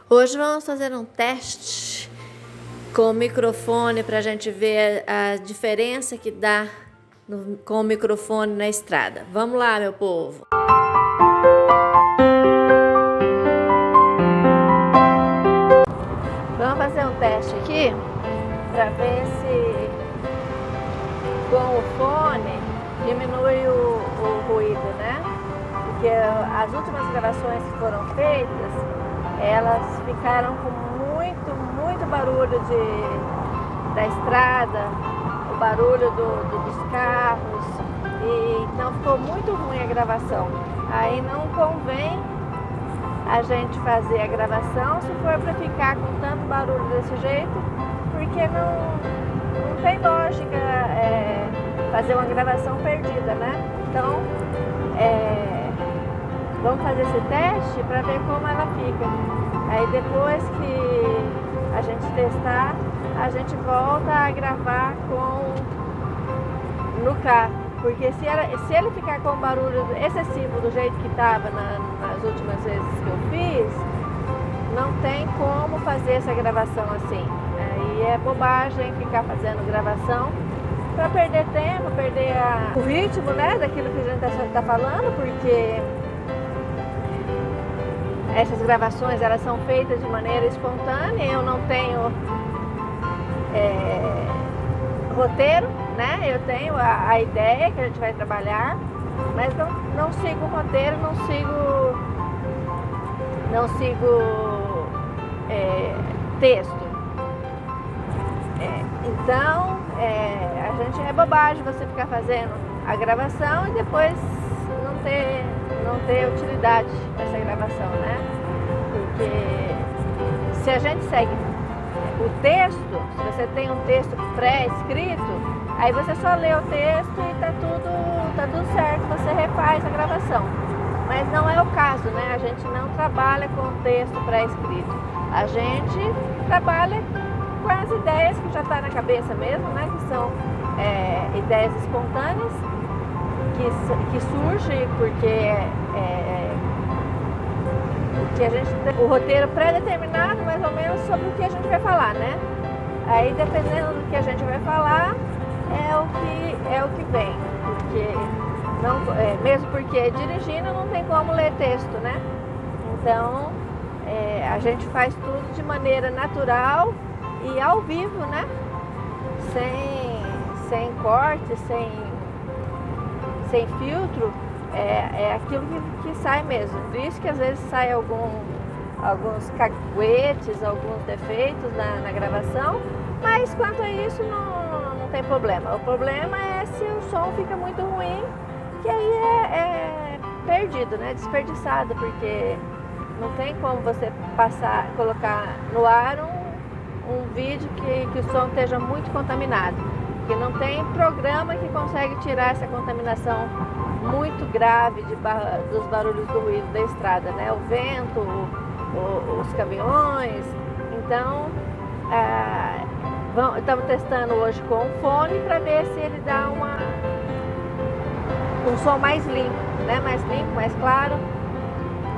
Hoje vamos fazer um teste com o microfone para a gente ver a diferença que dá com o microfone na estrada. Vamos lá, meu povo! Vamos fazer um teste aqui para ver se com o fone diminui o ruído, né? Porque as últimas gravações que foram feitas, elas ficaram com muito barulho da estrada, o barulho dos carros, e então ficou muito ruim a gravação. Aí não convém a gente fazer a gravação se for para ficar com tanto barulho desse jeito, porque não tem lógica fazer uma gravação perdida, né? Então, vamos fazer esse teste para ver como ela fica. Aí depois que a gente testar, a gente volta a gravar no carro. Porque se ele ficar com barulho excessivo do jeito que estava nas últimas vezes que eu fiz, não tem como fazer essa gravação assim. E é bobagem ficar fazendo gravação para perder tempo, perder o ritmo, né, daquilo que a gente está falando, porque essas gravações elas são feitas de maneira espontânea, eu não tenho roteiro, né? Eu tenho a ideia que a gente vai trabalhar, mas não sigo o roteiro, não sigo texto. Então, a gente é bobagem você ficar fazendo a gravação e depois não ter utilidade dessa gravação, né? Porque se a gente segue o texto, se você tem um texto pré-escrito, aí você só lê o texto e tá tudo certo, você refaz a gravação. Mas não é o caso, né? A gente não trabalha com o texto pré-escrito. A gente trabalha com as ideias que já está na cabeça mesmo, né? Que são ideias espontâneas, que surge porque a gente tem o roteiro pré-determinado mais ou menos sobre o que a gente vai falar, né? Aí dependendo do que a gente vai falar é o que vem, porque mesmo porque dirigindo não tem como ler texto, né? Então a gente faz tudo de maneira natural e ao vivo, né? Sem corte, sem filtro, é aquilo que sai mesmo. Por isso que às vezes sai alguns caguetes, alguns defeitos na gravação, mas quanto a isso não tem problema. O problema é se o som fica muito ruim, que aí é perdido, né? Desperdiçado, porque não tem como você colocar no ar um vídeo que o som esteja muito contaminado. Porque não tem programa que consegue tirar essa contaminação muito grave dos barulhos do ruído da estrada, né? O vento, os caminhões. Então, estamos testando hoje com o fone para ver se ele dá um som mais limpo, né? Mais limpo, mais claro,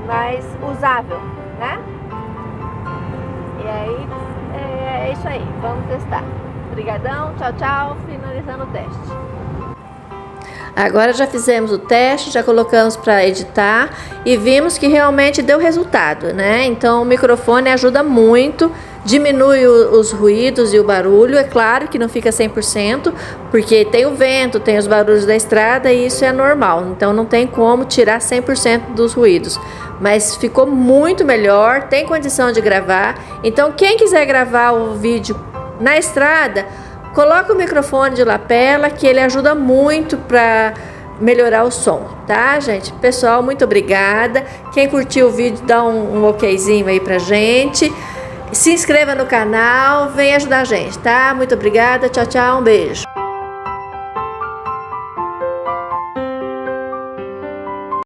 mais usável, né? E aí, é isso aí, vamos testar. Obrigadão, tchau, finalizando o teste. Agora já fizemos o teste, já colocamos para editar e vimos que realmente deu resultado, né? Então o microfone ajuda muito, diminui os ruídos e o barulho. É claro que não fica 100%, porque tem o vento, tem os barulhos da estrada e isso é normal. Então não tem como tirar 100% dos ruídos. Mas ficou muito melhor, tem condição de gravar. Então quem quiser gravar o vídeo na estrada, coloca o microfone de lapela, que ele ajuda muito para melhorar o som, tá, gente? Pessoal, muito obrigada. Quem curtiu o vídeo, dá um okzinho aí pra gente. Se inscreva no canal, vem ajudar a gente, tá? Muito obrigada, tchau, um beijo.